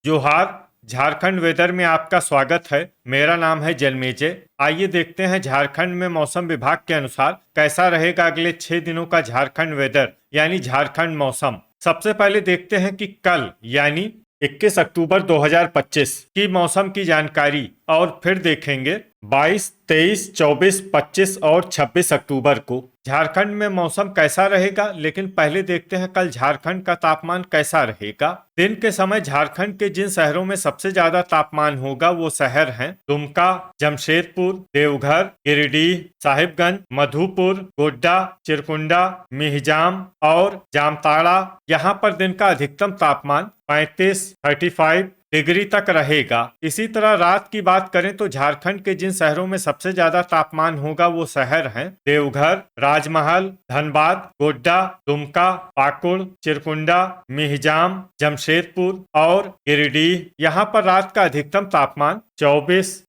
जोहार। झारखंड वेदर में आपका स्वागत है। मेरा नाम है जन्मेजय। आइए देखते हैं झारखंड में मौसम विभाग के अनुसार कैसा रहेगा अगले 6 दिनों का झारखंड वेदर यानी झारखंड मौसम। सबसे पहले देखते हैं कि कल यानी 21 अक्टूबर 2025 की मौसम की जानकारी और फिर देखेंगे 22, 23, 24, 25 और 26 अक्टूबर को झारखंड में मौसम कैसा रहेगा। लेकिन पहले देखते हैं कल झारखंड का तापमान कैसा रहेगा। दिन के समय झारखंड के जिन शहरों में सबसे ज्यादा तापमान होगा वो शहर हैं दुमका, जमशेदपुर, देवघर, गिरिडीह, साहिबगंज, मधुपुर, गोड्डा, चिरकुंडा, मिहिजाम और जामताड़ा। यहाँ पर दिन का अधिकतम तापमान 35 डिग्री तक रहेगा। इसी तरह रात की बात करें तो झारखंड के जिन शहरों में सबसे ज्यादा तापमान होगा वो शहर हैं देवघर, राजमहल, धनबाद, गोड्डा, दुमका, पाकुड़, चिरकुंडा, मिहिजाम, जमशेदपुर और गिरिडीह। यहाँ पर रात का अधिकतम तापमान 24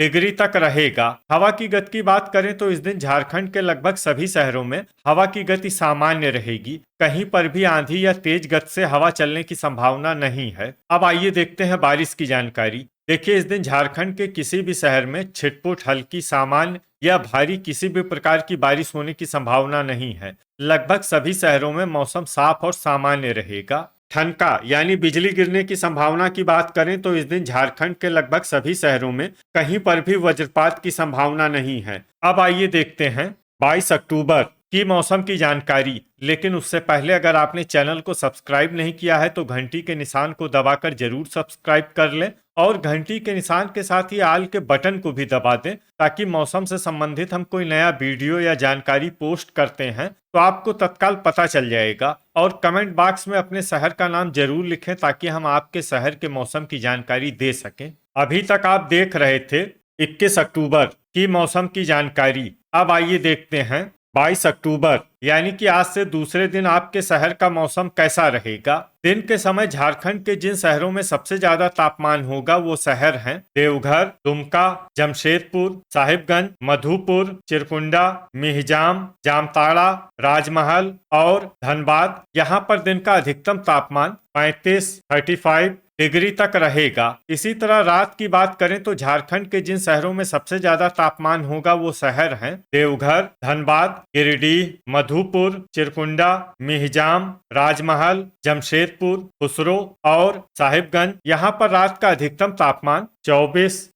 डिग्री तक रहेगा। हवा की गति की बात करें तो इस दिन झारखंड के लगभग सभी शहरों में हवा की गति सामान्य रहेगी। कहीं पर भी आंधी या तेज गति से हवा चलने की संभावना नहीं है। अब आइए देखते हैं बारिश की जानकारी। देखिए, इस दिन झारखंड के किसी भी शहर में छिटपुट, हल्की, सामान्य या भारी किसी भी प्रकार की बारिश होने की संभावना नहीं है। लगभग सभी शहरों में मौसम साफ और सामान्य रहेगा। ठनका यानी बिजली गिरने की संभावना की बात करें तो इस दिन झारखंड के लगभग सभी शहरों में कहीं पर भी वज्रपात की संभावना नहीं है। अब आइए देखते हैं 22 अक्टूबर की मौसम की जानकारी। लेकिन उससे पहले अगर आपने चैनल को सब्सक्राइब नहीं किया है तो घंटी के निशान को दबाकर जरूर सब्सक्राइब कर लें और घंटी के निशान के साथ ही आल के बटन को भी दबा दें ताकि मौसम से संबंधित हम कोई नया वीडियो या जानकारी पोस्ट करते हैं तो आपको तत्काल पता चल जाएगा। और कमेंट बॉक्स में अपने शहर का नाम जरूर लिखें ताकि हम आपके शहर के मौसम की जानकारी दे सकें। अभी तक आप देख रहे थे 21 अक्टूबर की मौसम की जानकारी। अब आइए देखते हैं 22 अक्टूबर यानी कि आज से दूसरे दिन आपके शहर का मौसम कैसा रहेगा। दिन के समय झारखंड के जिन शहरों में सबसे ज्यादा तापमान होगा वो शहर हैं देवघर, दुमका, जमशेदपुर, साहिबगंज, मधुपुर, चिरकुंडा, मिहिजाम, जामताड़ा, राजमहल और धनबाद। यहाँ पर दिन का अधिकतम तापमान 35 डिग्री तक रहेगा। इसी तरह रात की बात करें तो झारखंड के जिन शहरों में सबसे ज्यादा तापमान होगा वो शहर हैं देवघर, धनबाद, गिरिडीह, मधुपुर, चिरकुंडा, मिहिजाम, राजमहल, जमशेदपुर, खुसरो और साहिबगंज। यहाँ पर रात का अधिकतम तापमान 24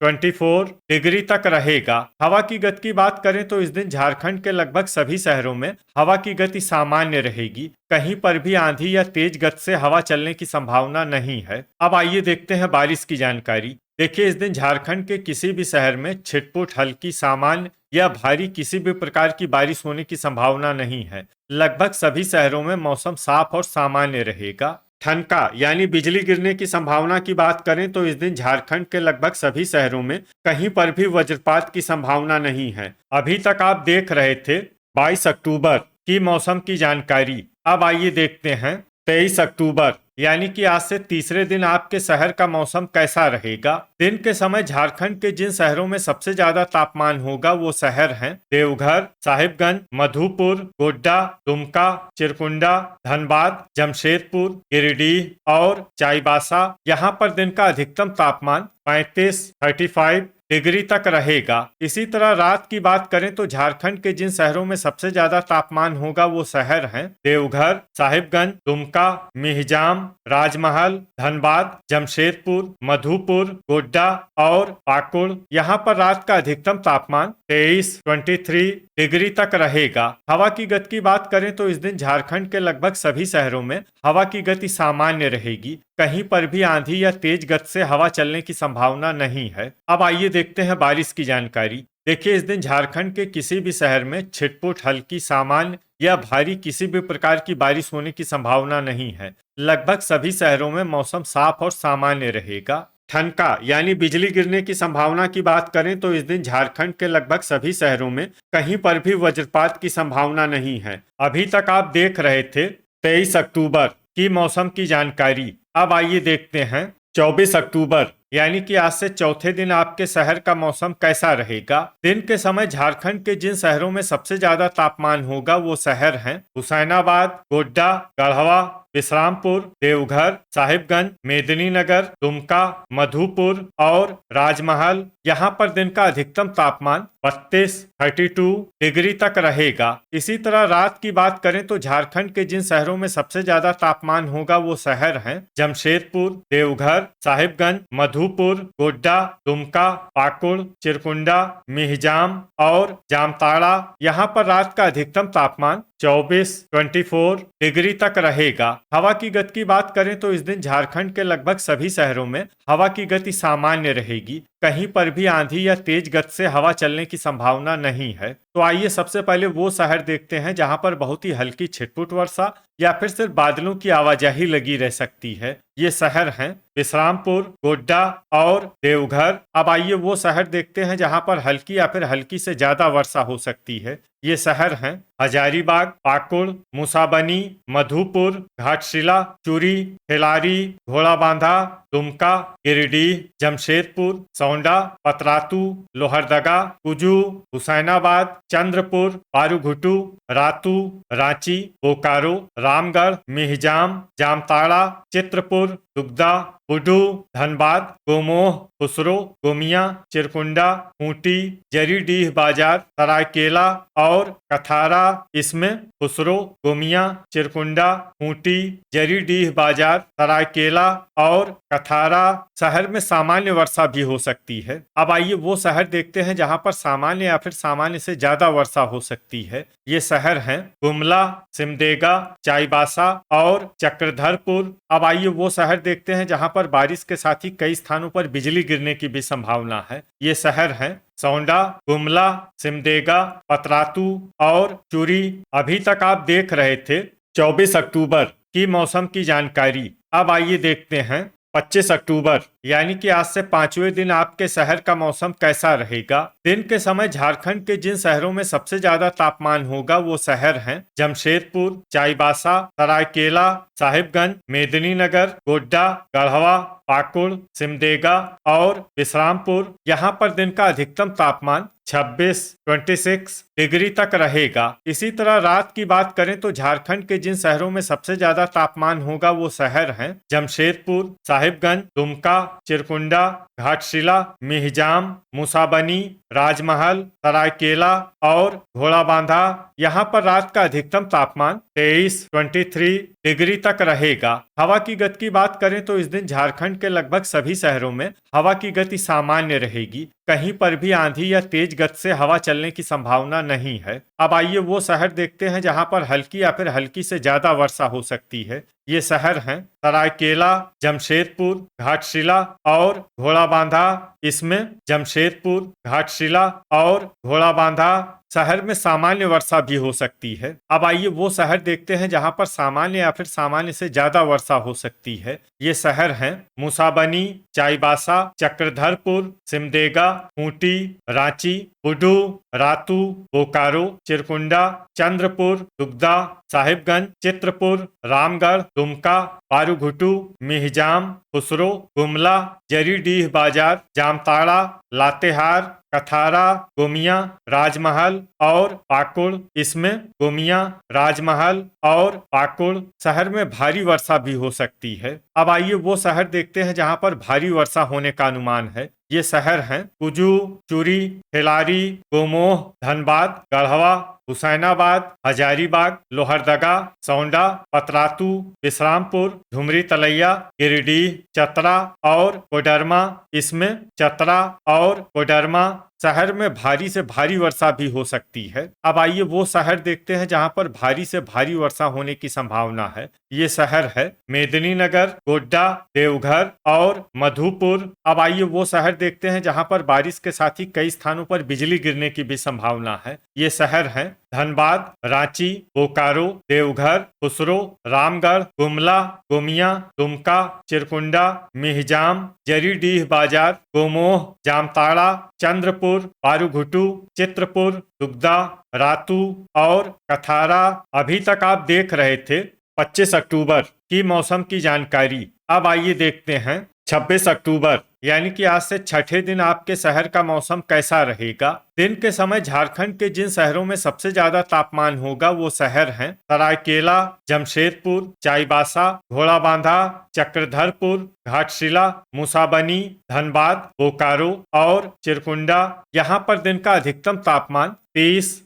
डिग्री तक रहेगा। हवा की गति की बात करें तो इस दिन झारखंड के लगभग सभी शहरों में हवा की गति सामान्य रहेगी। कहीं पर भी आंधी या तेज गति से हवा चलने की संभावना नहीं है। अब आइए देखते हैं बारिश की जानकारी। देखिए, इस दिन झारखंड के किसी भी शहर में छिटपुट, हल्की, सामान्य या भारी किसी भी प्रकार की बारिश होने की संभावना नहीं है। लगभग सभी शहरों में मौसम साफ और सामान्य रहेगा। ठनका यानी बिजली गिरने की संभावना की बात करें तो इस दिन झारखंड के लगभग सभी शहरों में कहीं पर भी वज्रपात की संभावना नहीं है। अभी तक आप देख रहे थे 22 अक्टूबर की मौसम की जानकारी। अब आइए देखते हैं 23 अक्टूबर यानी कि आज से तीसरे दिन आपके शहर का मौसम कैसा रहेगा। दिन के समय झारखंड के जिन शहरों में सबसे ज्यादा तापमान होगा वो शहर हैं देवघर, साहिबगंज, मधुपुर, गोड्डा, दुमका, चिरकुंडा, धनबाद, जमशेदपुर, गिरिडीह और चाईबासा। यहाँ पर दिन का अधिकतम तापमान 35 डिग्री तक रहेगा। इसी तरह रात की बात करें तो झारखंड के जिन शहरों में सबसे ज्यादा तापमान होगा वो शहर हैं देवघर, साहिबगंज, दुमका, मिहिजाम, राजमहल, धनबाद, जमशेदपुर, मधुपुर, गोड्डा और पाकुड़। यहाँ पर रात का अधिकतम तापमान 23 डिग्री तक रहेगा। हवा की गति की बात करें तो इस दिन झारखंड के लगभग सभी शहरों में हवा की गति सामान्य रहेगी। कहीं पर भी आंधी या तेज गति से हवा चलने की संभावना नहीं है। अब आइए देखते हैं बारिश की जानकारी। देखिए, इस दिन झारखंड के किसी भी शहर में छिटपुट, हल्की, सामान्य या भारी किसी भी प्रकार की बारिश होने की संभावना नहीं है। लगभग सभी शहरों में मौसम साफ और सामान्य रहेगा। ठनका यानी बिजली गिरने की संभावना की बात करें तो इस दिन झारखंड के लगभग सभी शहरों में कहीं पर भी वज्रपात की संभावना नहीं है। अभी तक आप देख रहे थे 23 अक्टूबर की मौसम की जानकारी। अब आइए देखते हैं 24 अक्टूबर यानी कि आज से चौथे दिन आपके शहर का मौसम कैसा रहेगा। दिन के समय झारखंड के जिन शहरों में सबसे ज्यादा तापमान होगा वो शहर हैं हुसैनाबाद, गोड्डा, गढ़वा, विश्रामपुर, देवघर, साहिबगंज, मेदिनीनगर, दुमका, मधुपुर और राजमहल यहाँ पर दिन का अधिकतम तापमान 32 डिग्री तक रहेगा। इसी तरह रात की बात करें तो झारखंड के जिन शहरों में सबसे ज्यादा तापमान होगा वो शहर हैं जमशेदपुर, देवघर, साहिबगंज, मधुपुर, गोड्डा, दुमका, पाकुड़, चिरकुंडा, मिहिजाम और जामताड़ा। यहाँ पर रात का अधिकतम तापमान 24 डिग्री तक रहेगा। हवा की गति की बात करें तो इस दिन झारखंड के लगभग सभी शहरों में हवा की गति सामान्य रहेगी। कहीं पर भी आंधी या तेज गति से हवा चलने की संभावना नहीं है। तो आइए सबसे पहले वो शहर देखते हैं जहां पर बहुत ही हल्की छिटपुट वर्षा या फिर सिर्फ बादलों की आवाजाही लगी रह सकती है। ये शहर हैं विश्रामपुर, गोड्डा और देवघर। अब आइए वो शहर देखते हैं जहां पर हल्की या फिर हल्की से ज्यादा वर्षा हो सकती है। ये शहर हैं हजारीबाग, पाकुड़, मूसाबनी, मधुपुर, घाटशिला, चूरी, खिलारी, घोड़ाबांधा, दुमका, गिरिडीह, जमशेदपुर, सौंडा, पतरातू, लोहरदगा, कुजू, हुसैनाबाद, चंद्रपुर, पारूघुटू, रातू, रांची, बोकारो, रामगढ़, मिहिजाम, जामताड़ा, चित्रपुर, दुगदा, बुडू, धनबाद, गोमोह, खुसरो, गोमिया, चिरकुंडा, खूंटी, जरीडीह बाजार, सरायकेला और कथारा। इसमें खुसरो, गोमिया, चिरकुंडा, खूंटी, जरीडीह बाजार, सरायकेला और कथारा शहर में सामान्य वर्षा भी हो सकती है। अब आइए वो शहर देखते हैं जहां पर सामान्य या फिर सामान्य से ज्यादा वर्षा हो सकती है। ये शहर हैं गुमला, सिमडेगा, चाईबासा और चक्रधरपुर। अब आइए वो शहर देखते हैं जहां पर बारिश के साथ ही कई स्थानों पर बिजली गिरने की भी संभावना है। ये शहर हैं सौंडा, गुमला, सिमडेगा, पतरातू और चूरी। अभी तक आप देख रहे थे 24 अक्टूबर की मौसम की जानकारी। अब आइए देखते हैं 25 अक्टूबर यानी कि आज से 5वें दिन आपके शहर का मौसम कैसा रहेगा। दिन के समय झारखंड के जिन शहरों में सबसे ज्यादा तापमान होगा वो शहर हैं जमशेदपुर, चाईबासा, सरायकेला, साहिबगंज, मेदिनीनगर, गोड्डा, गढ़वा, पाकुड़, सिमडेगा और विश्रामपुर। यहाँ पर दिन का अधिकतम तापमान 26 डिग्री तक रहेगा। इसी तरह रात की बात करें तो झारखंड के जिन शहरों में सबसे ज्यादा तापमान होगा वो शहर हैं जमशेदपुर, साहिबगंज, दुमका, चिरकुंडा, घाटशिला, मिहिजाम, मूसाबनी, राजमहल, सरायकेला और घोड़ाबांधा। यहाँ पर रात का अधिकतम तापमान 23 डिग्री तक रहेगा। हवा की गति की बात करें तो इस दिन झारखंड के लगभग सभी शहरों में हवा की गति सामान्य रहेगी। कहीं पर भी आंधी या तेज गति से हवा चलने की संभावना नहीं है। अब आइए वो शहर देखते हैं जहां पर हल्की या फिर हल्की से ज्यादा वर्षा हो सकती है। ये शहर हैं सरायकेला, जमशेदपुर, घाटशिला और घोड़ाबांधा। इसमें जमशेदपुर, घाटशिला और घोड़ाबांधा शहर में सामान्य वर्षा भी हो सकती है। अब आइए वो शहर देखते हैं जहां पर सामान्य या फिर सामान्य से ज्यादा वर्षा हो सकती है। ये शहर हैं मूसाबनी, चाईबासा, चक्रधरपुर, सिमडेगा, खूंटी, रांची, बुडू, रातू, बोकारो, चिरकुंडा, चंद्रपुर, दुगदा, साहिबगंज, चित्रपुर, रामगढ़, दुमका, पारूघुटू, मिहिजाम, खुसरो, गुमला, जरीडीह बाजार, जामताड़ा, लातेहार, कथारा, गोमिया, राजमहल और पाकुड़। इसमें गोमिया, राजमहल और पाकुड़ शहर में भारी वर्षा भी हो सकती है। अब आइए वो शहर देखते हैं जहां पर भारी वर्षा होने का अनुमान है। ये शहर हैं कुजू, चूरी, खिलारी, गोमोह, धनबाद, गढ़वा, हुसैनाबाद, हजारीबाग, लोहरदगा, सौंडा, पतरातू, विश्रामपुर, धुमरी तलैया, गिरिडीह, चतरा और कोडरमा। इसमें चतरा और कोडरमा शहर में भारी से भारी वर्षा भी हो सकती है। अब आइए वो शहर देखते हैं जहां पर भारी से भारी वर्षा होने की संभावना है। ये शहर है मेदिनीनगर, गोड्डा, देवघर और मधुपुर। अब आइए वो शहर देखते हैं जहां पर बारिश के साथ ही कई स्थानों पर बिजली गिरने की भी संभावना है। ये शहर हैं धनबाद, रांची, बोकारो, देवघर, खुसरो, रामगढ़, गुमला, गोमिया, दुमका, चिरकुंडा, मिहिजाम, जरीडीह बाजार, गोमोह, जामताड़ा, चंद्रपुर, पारूघुटू, चित्रपुर, दुगदा, रातू और कथारा। अभी तक आप देख रहे थे 25 अक्टूबर की मौसम की जानकारी। अब आइए देखते हैं 26 अक्टूबर यानी कि आज से छठे दिन आपके शहर का मौसम कैसा रहेगा। दिन के समय झारखंड के जिन शहरों में सबसे ज्यादा तापमान होगा वो शहर हैं सरायकेला, जमशेदपुर, चाईबासा, घोड़ाबांधा, चक्रधरपुर, घाटशिला, मूसाबनी, धनबाद, बोकारो और चिरकुंडा। यहाँ पर दिन का अधिकतम तापमान 30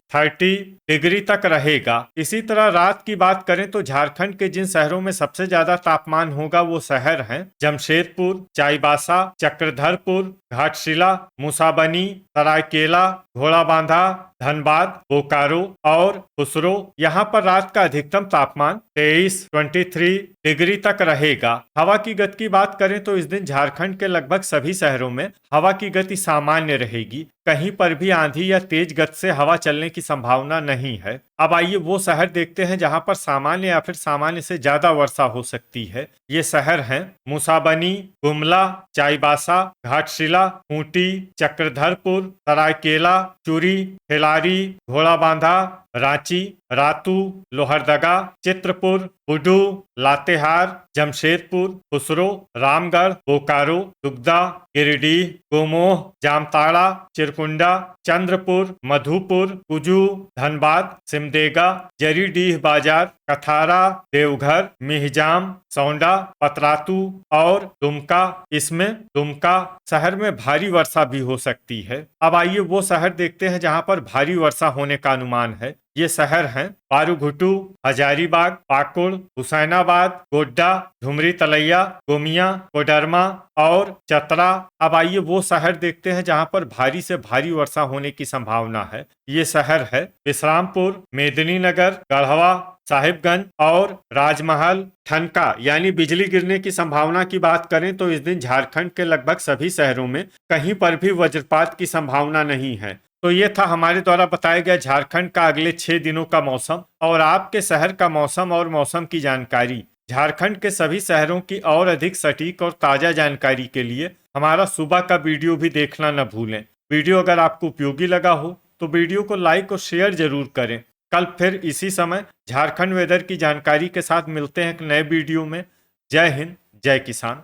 डिग्री तक रहेगा। इसी तरह रात की बात करें तो झारखंड के जिन शहरों में सबसे ज्यादा तापमान होगा वो शहर हैं जमशेदपुर, चाईबासा, चक्रधरपुर, घाटशिला, मूसाबनी, सरायकेला, घोड़ाबांधा, धनबाद, बोकारो और खुसरो। यहाँ पर रात का अधिकतम तापमान 23 डिग्री तक रहेगा। हवा की गति की बात करें तो इस दिन झारखंड के लगभग सभी शहरों में हवा की गति सामान्य रहेगी। कहीं पर भी आंधी या तेज गति से हवा चलने की संभावना नहीं है। अब आइए वो शहर देखते हैं जहां पर सामान्य या फिर सामान्य से ज्यादा वर्षा हो सकती है। ये शहर हैं मूसाबनी, गुमला, चाईबासा, घाटशिला, खूंटी, चक्रधरपुर, सरायकेला, चुरी, खिलारी, घोड़ाबांधा, रांची, रातू, लोहरदगा, चित्रपुर, बुडू, लातेहार, जमशेदपुर, खुसरो, रामगढ़, बोकारो, दुगदा, गिरिडीह, गोमोह, जामताड़ा, चिरकुंडा, चंद्रपुर, मधुपुर, कुजू, धनबाद, सिमडेगा, जरीडीह बाजार, कथारा, देवघर, मिहिजाम, सौंडा, पतरातू और दुमका। इसमें दुमका शहर में भारी वर्षा भी हो सकती है। अब आइए वो शहर देखते हैं जहां पर भारी वर्षा होने का अनुमान है। ये शहर हैं पारूघुटू, हजारीबाग, पाकुड़, हुसैनाबाद, गोड्डा, धुमरी तलैया, गोमिया, कोडरमा और चतरा। अब आइए वो शहर देखते हैं जहां पर भारी से भारी वर्षा होने की संभावना है। ये शहर है विश्रामपुर, मेदिनीनगर, गढ़वा, साहिबगंज और राजमहल। ठनका यानी बिजली गिरने की संभावना की बात करें तो इस दिन झारखंड के लगभग सभी शहरों में कहीं पर भी वज्रपात की संभावना नहीं है। तो ये था हमारे द्वारा बताया गया झारखंड का अगले 6 दिनों का मौसम और आपके शहर का मौसम और मौसम की जानकारी। झारखंड के सभी शहरों की और अधिक सटीक और ताजा जानकारी के लिए हमारा सुबह का वीडियो भी देखना न भूलें। वीडियो अगर आपको उपयोगी लगा हो तो वीडियो को लाइक और शेयर जरूर करें। कल फिर इसी समय झारखंड वेदर की जानकारी के साथ मिलते हैं एक नए वीडियो में। जय हिंद, जय किसान।